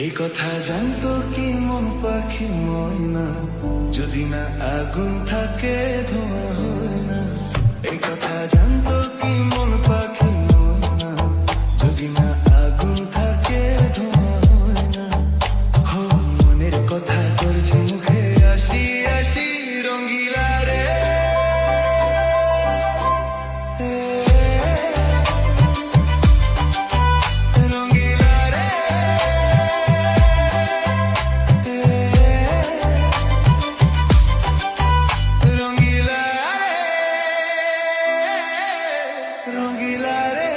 এই কথা জানতো কি মন পাখি ময়না, যদি না আগুন থাকে ধোঁয়া হয় না। এই কথা জানতো কি মন পাখি ময়না, যদি না আগুন থাকে ধোঁয়া হয় না। হো মনের কথা করছে মুখে আসি আসি রঙ্গিলা রে। রঙ্গিলা রে